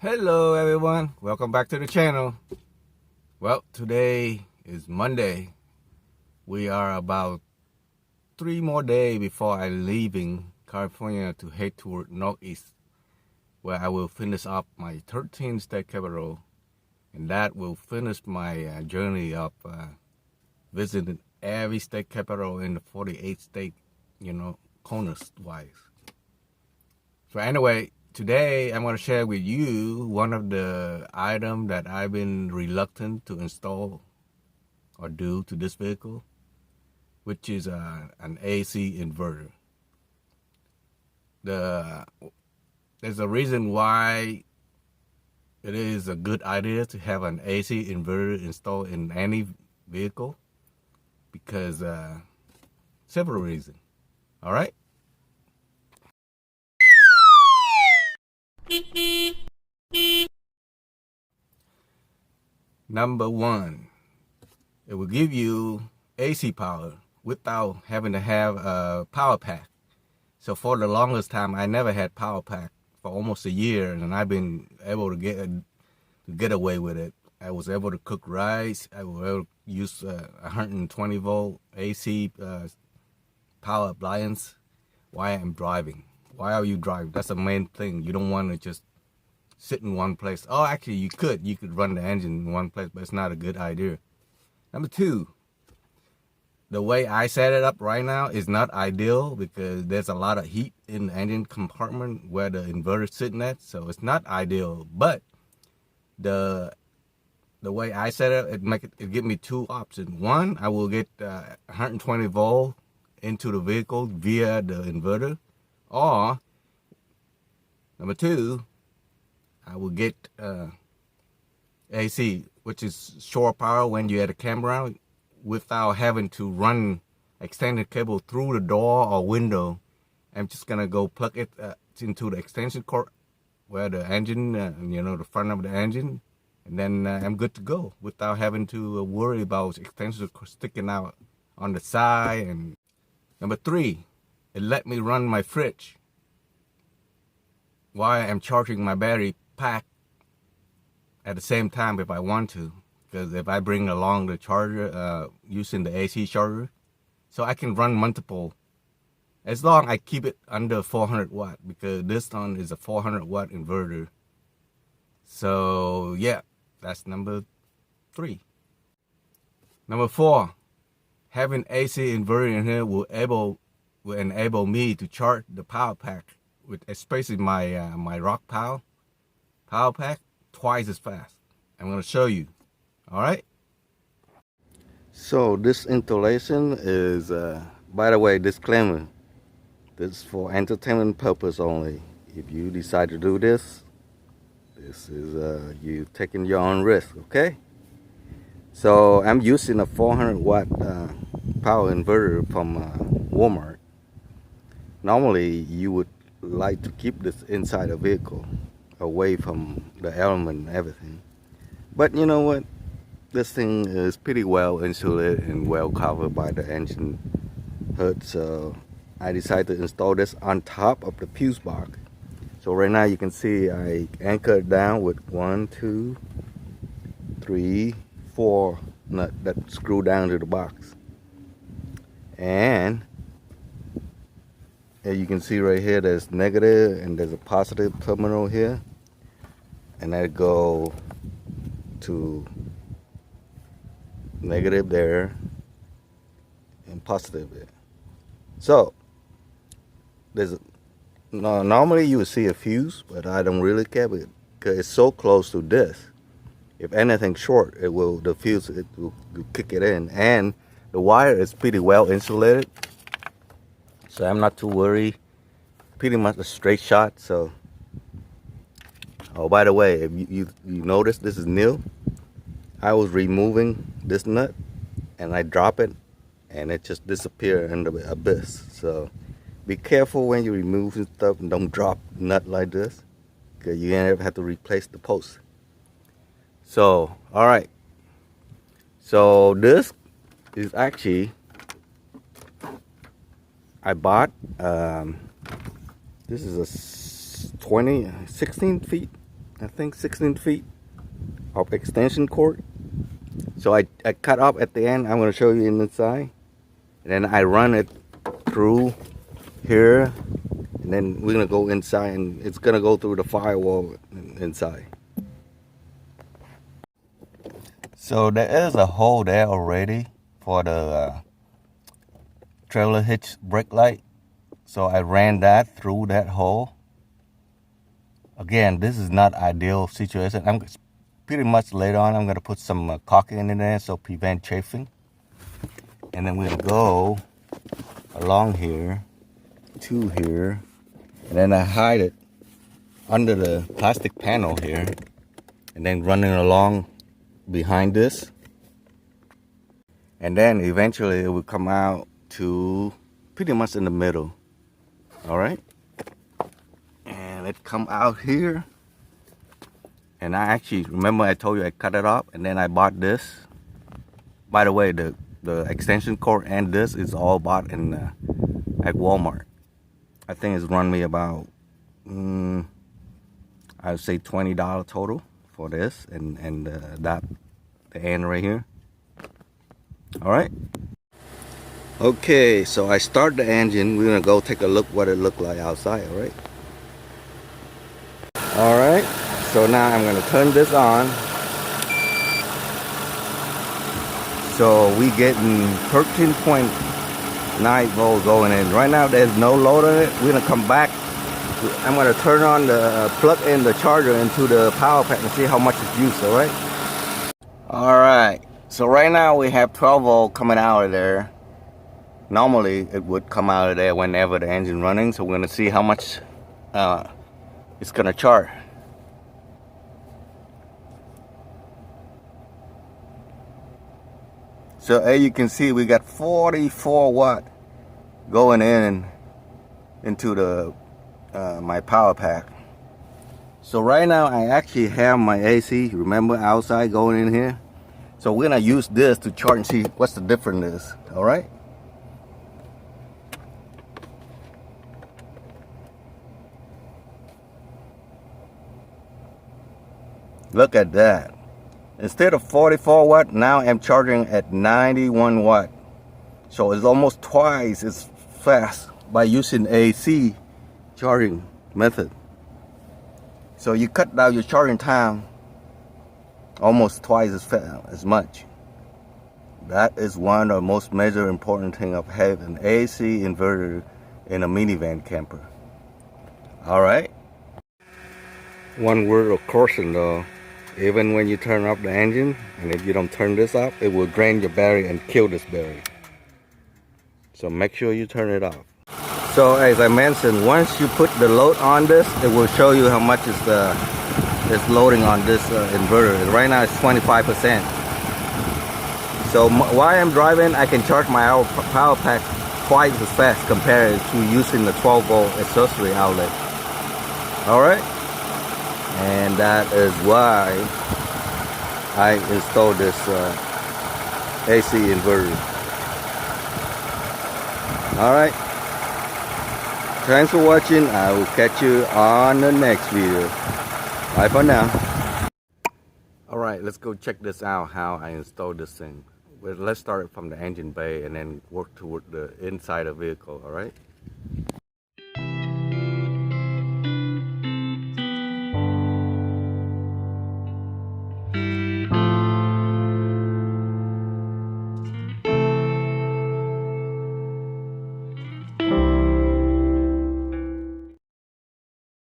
Hello everyone, welcome back to the channel. Well, today is Monday. We are about 3 more days before I'm leaving California to head toward Northeast, where I will finish up my 13th state capital, and that will finish my journey of visiting every state capital in the 48 state, corners wise. So anyway, today I'm going to share with you one of the items that I've been reluctant to install or do to this vehicle, which is an AC inverter. There's a reason why it is a good idea to have an AC inverter installed in any vehicle, because several reasons. All right. Number one, it will give you AC power without having to have a power pack. So for the longest time, I never had power pack for almost a year, and I've been able to get away with it. I was able to cook rice. I was able to use 120 volt AC power appliance while I'm driving. Why are you driving? That's the main thing. You don't want to just sit in one place. Oh, actually, you could run the engine in one place, but it's not a good idea. Number two, the way I set it up right now is not ideal because there's a lot of heat in the engine compartment where the inverter is sitting at, so it's not ideal. But the way I set it, it give me two options. One, I will get 120 volt into the vehicle via the inverter, or number two, I will get AC, which is shore power when you're at a campground, without having to run extended cable through the door or window. I'm just gonna go plug it into the extension cord where the engine, the front of the engine, and then I'm good to go without having to worry about extensions sticking out on the side. And number three, it let me run my fridge while I'm charging my battery pack at the same time if I want to, because if I bring along the charger using the AC charger, so I can run multiple, as long as I keep it under 400 watt, because this one is a 400 watt inverter. So yeah, that's number three. Number four, having AC inverter in here will enable me to charge the power pack, with especially my my Rock power pack, twice as fast. I'm going to show you. All right. So this installation is, by the way, disclaimer, this is for entertainment purpose only. If you decide to do this, this is you taking your own risk, okay? So I'm using a 400 watt power inverter from Walmart. Normally you would like to keep this inside a vehicle, away from the element and everything. But you know what? This thing is pretty well insulated and well covered by the engine hood. So I decided to install this on top of the fuse box. So right now you can see I anchored down with 1, 2, 3, 4 nuts that screw down to the box. And as you can see right here, there's negative and there's a positive terminal here. And I go to negative there and positive there. So normally you would see a fuse, but I don't really care because it's so close to this. If anything short, the fuse will kick it in, and the wire is pretty well insulated, so I'm not too worried. Pretty much a straight shot. So, oh, by the way, if you notice, this is new. I was removing this nut and I drop it and it just disappeared in the abyss. So be careful when you remove stuff, and don't drop nut like this, because you have to replace the post. So all right, so this is actually, I bought this is a 16 feet I think 16 feet of extension cord. So I cut off at the end. I'm going to show you inside. And then I run it through here. And then we're going to go inside, and it's going to go through the firewall inside. So there is a hole there already for the trailer hitch brake light. So I ran that through that hole. Again, this is not ideal situation. I'm pretty much later on I'm gonna put some caulking in there so prevent chafing. And then we're gonna go along here to here, and then I hide it under the plastic panel here, and then running along behind this, and then eventually it will come out to pretty much in the middle. All right, and it come out here, and I actually remember I told you I cut it off, and then I bought this. By the way, the extension cord and this is all bought in at Walmart. I think it's run me about I'd say $20 total for this and the end right here. All right. Okay, so I start the engine. We're gonna go take a look what it looked like outside. All right. All right. So now I'm gonna turn this on. So we getting 13.9 volts going in. Right now there's no load on it. We're gonna come back. I'm gonna turn on the plug in the charger into the power pack and see how much it's used. All right. All right. So right now we have 12 volt coming out of there. Normally it would come out of there whenever the engine running. So we're gonna see how much it's gonna charge. So as you can see, we got 44 watt going into the my power pack. So right now I actually have my AC, remember, outside going in here. So we're gonna use this to charge and see what's the difference is. All right. Look at that. Instead of 44 watt, now I'm charging at 91 watt. So it's almost twice as fast by using AC charging method. So you cut down your charging time almost twice as much. That is one of the most major important thing of having an AC inverter in a minivan camper. All right. One word of caution though. Even when you turn off the engine, and if you don't turn this off, it will drain your battery and kill this battery. So make sure you turn it off. So as I mentioned, once you put the load on this, it will show you how much is loading on this inverter. And right now it's 25%. So while I'm driving, I can charge my power pack twice as fast compared to using the 12 volt accessory outlet. All right. And that is why I installed this AC inverter. All right. Thanks for watching. I will catch you on the next video. Bye for now. All right, let's go check this out, how I installed this thing. Well, let's start from the engine bay and then work toward the inside of the vehicle. All right.